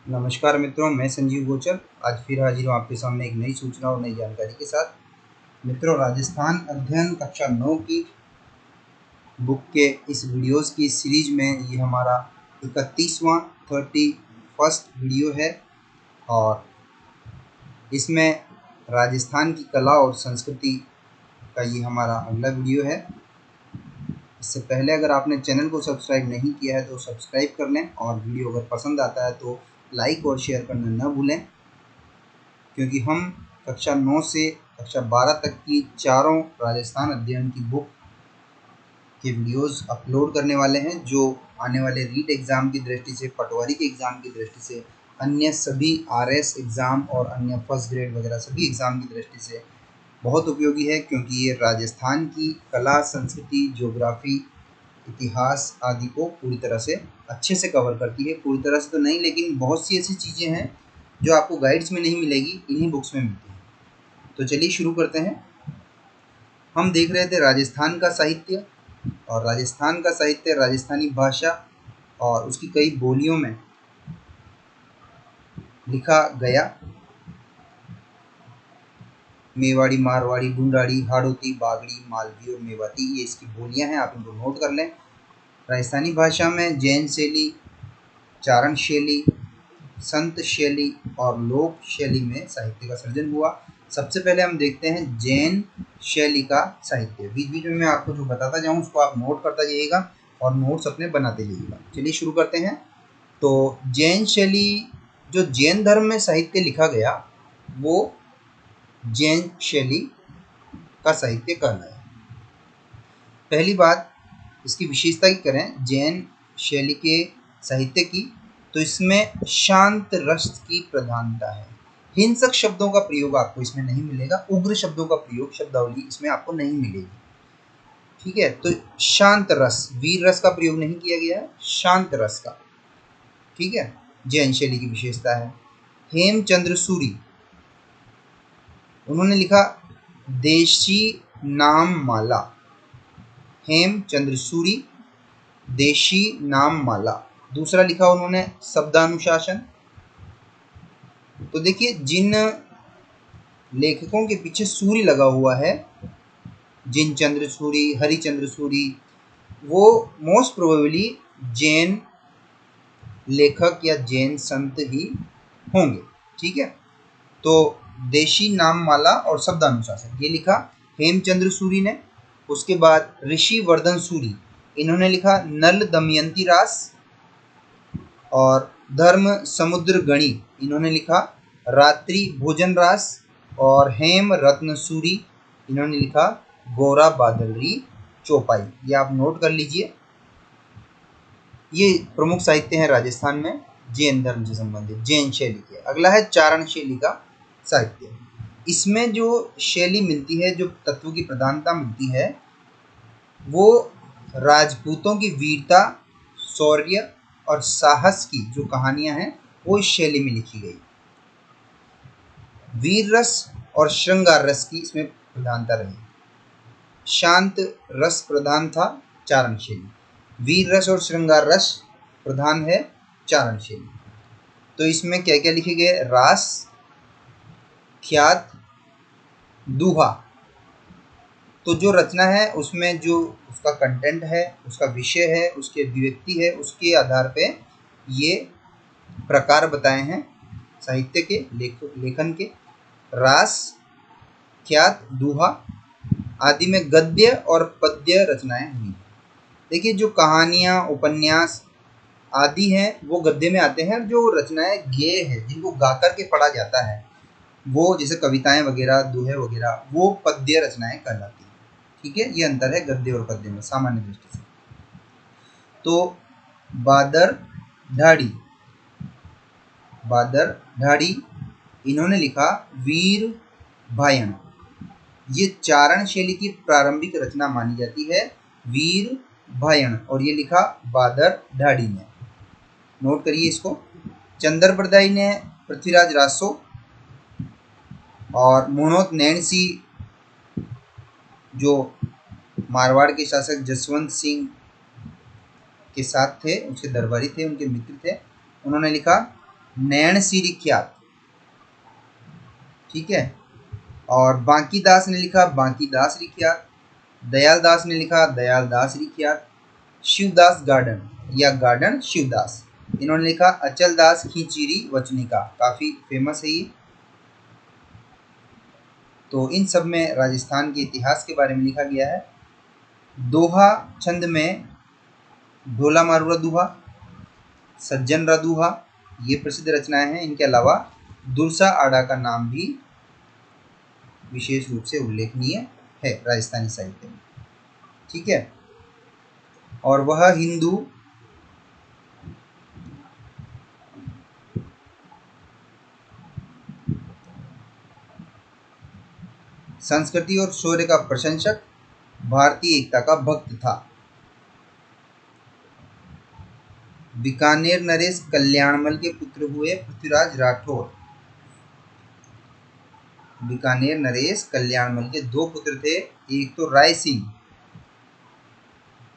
नमस्कार मित्रों, मैं संजीव गोचर आज फिर हाजिर हूँ आपके सामने एक नई सूचना और नई जानकारी के साथ। मित्रों, राजस्थान अध्ययन कक्षा 9 की बुक के इस वीडियोस की सीरीज में ये हमारा 31वां 31st वीडियो है और इसमें राजस्थान की कला और संस्कृति का ये हमारा अगला वीडियो है। इससे पहले अगर आपने चैनल को सब्सक्राइब नहीं किया है तो सब्सक्राइब कर लें और वीडियो अगर पसंद आता है तो लाइक और शेयर करना न भूलें, क्योंकि हम कक्षा 9 से कक्षा 12 तक की चारों राजस्थान अध्ययन की बुक के वीडियोस अपलोड करने वाले हैं, जो आने वाले रीट एग्ज़ाम की दृष्टि से, पटवारी के एग्ज़ाम की दृष्टि से, अन्य सभी आरएस एग्ज़ाम और अन्य फर्स्ट ग्रेड वगैरह सभी एग्ज़ाम की दृष्टि से बहुत उपयोगी है, क्योंकि ये राजस्थान की कला, संस्कृति, ज्योग्राफी, इतिहास आदि को पूरी तरह से अच्छे से कवर करती है। पूरी तरह से तो नहीं, लेकिन बहुत सी ऐसी चीज़ें हैं जो आपको गाइड्स में नहीं मिलेगी, इन्हीं बुक्स में मिलती हैं। तो चलिए शुरू करते हैं। हम देख रहे थे राजस्थान का साहित्य, और राजस्थान का साहित्य राजस्थानी भाषा और उसकी कई बोलियों में लिखा गया। मेवाड़ी, मारवाड़ी, ढूंढाड़ी, हाड़ौती, बागड़ी, मालवी और मेवाती, ये इसकी बोलियां हैं, आप इनको नोट कर लें। राजस्थानी भाषा में जैन शैली, चारण शैली, संत शैली और लोक शैली में साहित्य का सृजन हुआ। सबसे पहले हम देखते हैं जैन शैली का साहित्य। बीच बीच में मैं आपको जो बताता जाऊँ उसको आप नोट करता जाइएगा और नोट्स अपने बनाते जाइएगा। चलिए शुरू करते हैं। तो जैन शैली, जो जैन धर्म में साहित्य लिखा गया वो जैन शैली का साहित्य कहलाया। पहली बात, इसकी विशेषता की करें जैन शैली के साहित्य की, तो इसमें शांत रस की प्रधानता है। हिंसक शब्दों का प्रयोग आपको इसमें नहीं मिलेगा, उग्र शब्दों का प्रयोग, शब्दावली इसमें आपको नहीं मिलेगी। ठीक है, तो शांत रस, वीर रस का प्रयोग नहीं किया गया है, शांत रस का। ठीक है, जैन शैली की विशेषता है। हेमचंद्र सूरी, उन्होंने लिखा देशी नाम माला। हेमचंद्र सूरी, देशी नाम माला। दूसरा लिखा उन्होंने शब्दानुशासन। तो देखिए, जिन लेखकों के पीछे सूरी लगा हुआ है, जिन चंद्र सूरी, हरिचंद्र सूरी, वो मोस्ट प्रोबेबली जैन लेखक या जैन संत ही होंगे। ठीक है, तो देशी नाम माला और शब्दानुशासन ये लिखा हेमचंद्र सूरी ने। उसके बाद ऋषि वर्धन सूरी, इन्होंने लिखा नल दमयंती रास और धर्म समुद्र गणी, इन्होंने लिखा रात्रि भोजन रास। और हेम रत्न सूरी, इन्होंने लिखा गोरा बादलरी चौपाई। ये आप नोट कर लीजिए। ये प्रमुख साहित्य हैं राजस्थान में जैन धर्म से संबंधित, जैन शैली के। अगला है चारण शैली का साहित्य। इसमें जो शैली मिलती है, जो तत्व की प्रधानता मिलती है, वो राजपूतों की वीरता, शौर्य और साहस की जो कहानियां हैं वो इस शैली में लिखी गई। वीर रस और श्रृंगार रस की इसमें प्रधानता रही। शांत रस प्रधान था चारण शैली, वीर रस और श्रृंगार रस प्रधान है चारण शैली। तो इसमें क्या क्या लिखे गए? रास, ख्यात, दूहा। तो जो रचना है उसमें जो उसका कंटेंट है, उसका विषय है, उसकी अभिव्यक्ति है, उसके आधार पे ये प्रकार बताए हैं साहित्य के, लेखन के। रास, ख्यात, दूहा आदि में गद्य और पद्य रचनाएं हुई। देखिए, जो कहानियां, उपन्यास आदि हैं वो गद्य में आते हैं, जो रचनाएं गेय है, जिनको गा कर के पढ़ा जाता है, वो जैसे कविताएं वगैरह, दोहे वगैरह, वो पद्य रचनाएं कहलाती हैं। ठीक है, ये अंतर है गद्य और पद्य में सामान्य दृष्टि से। तो बादर ढाड़ी, इन्होंने लिखा वीर भायन। ये चारण शैली की प्रारंभिक रचना मानी जाती है, वीर भायन, और ये लिखा बादर ढाड़ी ने। नोट करिए इसको। चंदर बरदाई ने पृथ्वीराज रासो और मोहनोत नैन सिंह, जो मारवाड़ के शासक जसवंत सिंह के साथ थे, उसके दरबारी थे, उनके मित्र थे, उन्होंने लिखा नैण सिरि ख्यात, ठीक है। और बांकी दास ने लिखा बांकी दास रिख्यात, दयाल दास ने लिखा दयाल दास रिख्यात, शिवदास गार्डन या गार्डन शिवदास, इन्होंने लिखा अचल दास खींचीरी वचनिका, काफ़ी फेमस है ये। तो इन सब में राजस्थान के इतिहास के बारे में लिखा गया है। दोहा छंद में ढोला मारूरा दोहा, सज्जन रा दोहा, ये प्रसिद्ध रचनाएं हैं। इनके अलावा दुरसा आड़ा का नाम भी विशेष रूप से उल्लेखनीय है राजस्थानी साहित्य में, ठीक है। और वह हिंदू संस्कृति और शौर्य का प्रशंसक, भारतीय एकता का भक्त था। बीकानेर नरेश कल्याणमल के पुत्र हुए पृथ्वीराज राठौर। बीकानेर नरेश कल्याणमल के दो पुत्र थे, एक तो राय सिंह,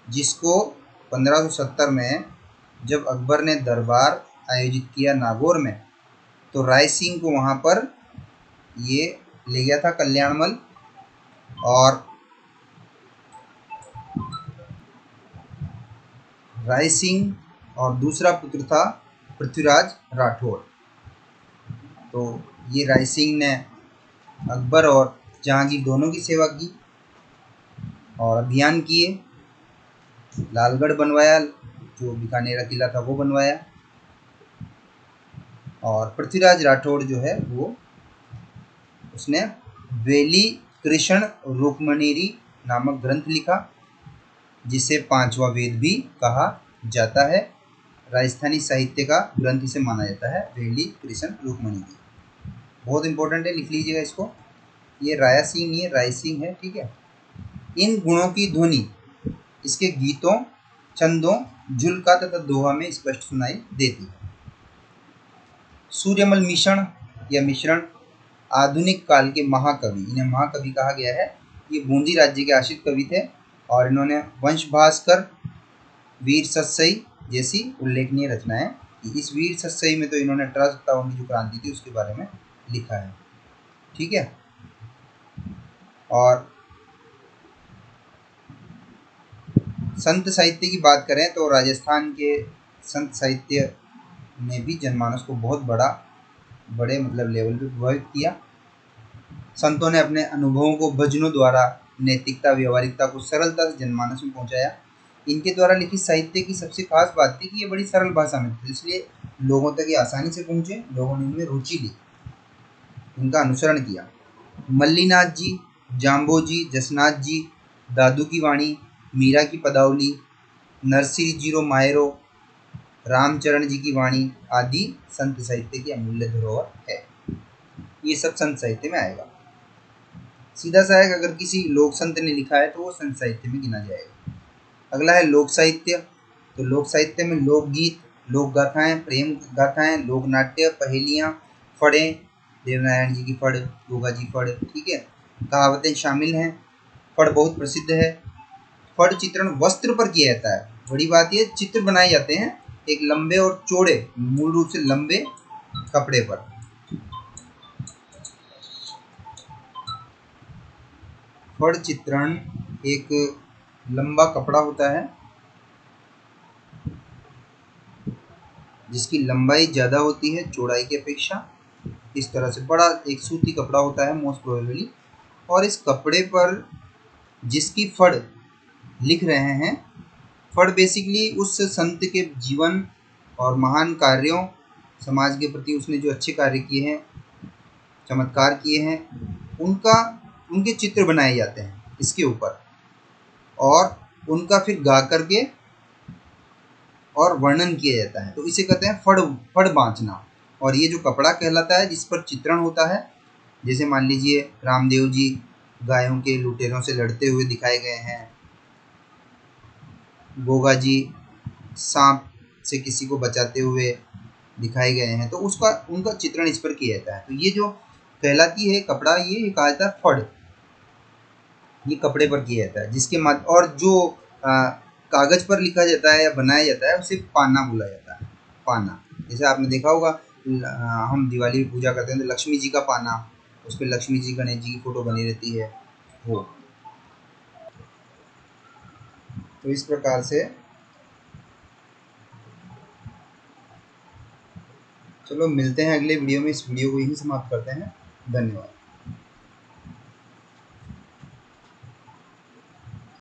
जिसको 1570 में जब अकबर ने दरबार आयोजित किया नागौर में, तो राय सिंह को वहाँ पर ये ले गया था कल्याणमल। और राय सिंह और दूसरा पुत्र था पृथ्वीराज राठौर। तो ये राय सिंह ने अकबर और जहांगीर दोनों की सेवा की और अभियान किए, लालगढ़ बनवाया, जो बीकानेर का किला था वो बनवाया। और पृथ्वीराज राठौर जो है वो उसने वेली कृष्ण रुक्मणीरी नामक ग्रंथ लिखा, जिसे पांचवा वेद भी कहा जाता है। राजस्थानी साहित्य का ग्रंथ इसे माना जाता है, वेली कृष्ण रुक्मणीरी। बहुत इंपॉर्टेंट है, लिख लीजिएगा इसको। ये राया सिंह नहीं है, राय सिंह है, ठीक है। इन गुणों की ध्वनि इसके गीतों, छंदों, झुलका तथा दोहा में स्पष्ट सुनाई देती है। सूर्यमल मिश्रण या मिश्रण आधुनिक काल के महाकवि, इन्हें महाकवि कहा गया है। ये बूंदी राज्य के आश्रित कवि थे और इन्होंने वंश भास्कर, वीर सत्सई जैसी उल्लेखनीय रचनाएं की। इस वीर सत्सई में तो इन्होंने 1857 की जो क्रांति थी उसके बारे में लिखा है, ठीक है। और संत साहित्य की बात करें तो राजस्थान के संत साहित्य ने भी जनमानस को बहुत बड़े मतलब लेवल पे प्रभावित किया। संतों ने अपने अनुभवों को भजनों द्वारा नैतिकता, व्यवहारिकता को सरलता से जनमानस में पहुंचाया। इनके द्वारा लिखित साहित्य की सबसे खास बात थी कि ये बड़ी सरल भाषा में थी, इसलिए लोगों तक ये आसानी से पहुंचे, लोगों ने इनमें रुचि ली, इनका अनुसरण किया। मल्लीनाथ जी, जाम्बो जी, जसनाथ जी, दादू की वाणी, मीरा की पदावली, नरसिंह जीरो मायरो, रामचरण जी की वाणी आदि संत साहित्य की अमूल्य धरोहर है। ये सब संत साहित्य में आएगा। सीधा सा है, अगर किसी लोक संत ने लिखा है तो वो संत साहित्य में गिना जाएगा। अगला है लोक साहित्य। तो लोक साहित्य में लोकगीत, लोक गाथाएं, प्रेम गाथाएं, लोक नाट्य, पहेलियाँ, फड़ें, देवनारायण जी की फड़, गोगा जी फड़, ठीक है, कहावतें शामिल हैं। फड़ बहुत प्रसिद्ध है। फड़ चित्रण वस्त्र पर किया जाता है। बड़ी बात यह, चित्र बनाए जाते हैं एक लंबे और चौड़े, मूल रूप से लंबे कपड़े पर। फड़ चित्रण एक लंबा कपड़ा होता है जिसकी लंबाई ज़्यादा होती है चौड़ाई की अपेक्षा। इस तरह से बड़ा एक सूती कपड़ा होता है मोस्ट प्रोबेबली, और इस कपड़े पर जिसकी फड़ लिख रहे हैं, फड़ बेसिकली उस संत के जीवन और महान कार्यों, समाज के प्रति उसने जो अच्छे कार्य किए हैं, चमत्कार किए हैं, उनके चित्र बनाए जाते हैं इसके ऊपर, और उनका फिर गा करके और वर्णन किया जाता है। तो इसे कहते हैं फड़ बाँचना। और ये जो कपड़ा कहलाता है जिस पर चित्रण होता है, जैसे मान लीजिए रामदेव जी गायों के लुटेरों से लड़ते हुए दिखाए गए हैं, गोगा जी सांप से किसी को बचाते हुए दिखाए गए हैं, तो उनका चित्रण इस पर किया जाता है। तो ये जो कहलाती है कपड़ा, ये कहा जाता है फड़, ये कपड़े पर किया जाता है, जिसके और जो कागज पर लिखा जाता है या बनाया जाता है उसे पाना बोला जाता है। पाना, जैसे आपने देखा होगा हम दिवाली में पूजा करते हैं तो लक्ष्मी जी का पाना, उस पर लक्ष्मी जी गणेश जी की फोटो बनी रहती है वो। तो इस प्रकार से चलो मिलते हैं अगले वीडियो में, इस वीडियो को यहीं समाप्त करते हैं। धन्यवाद।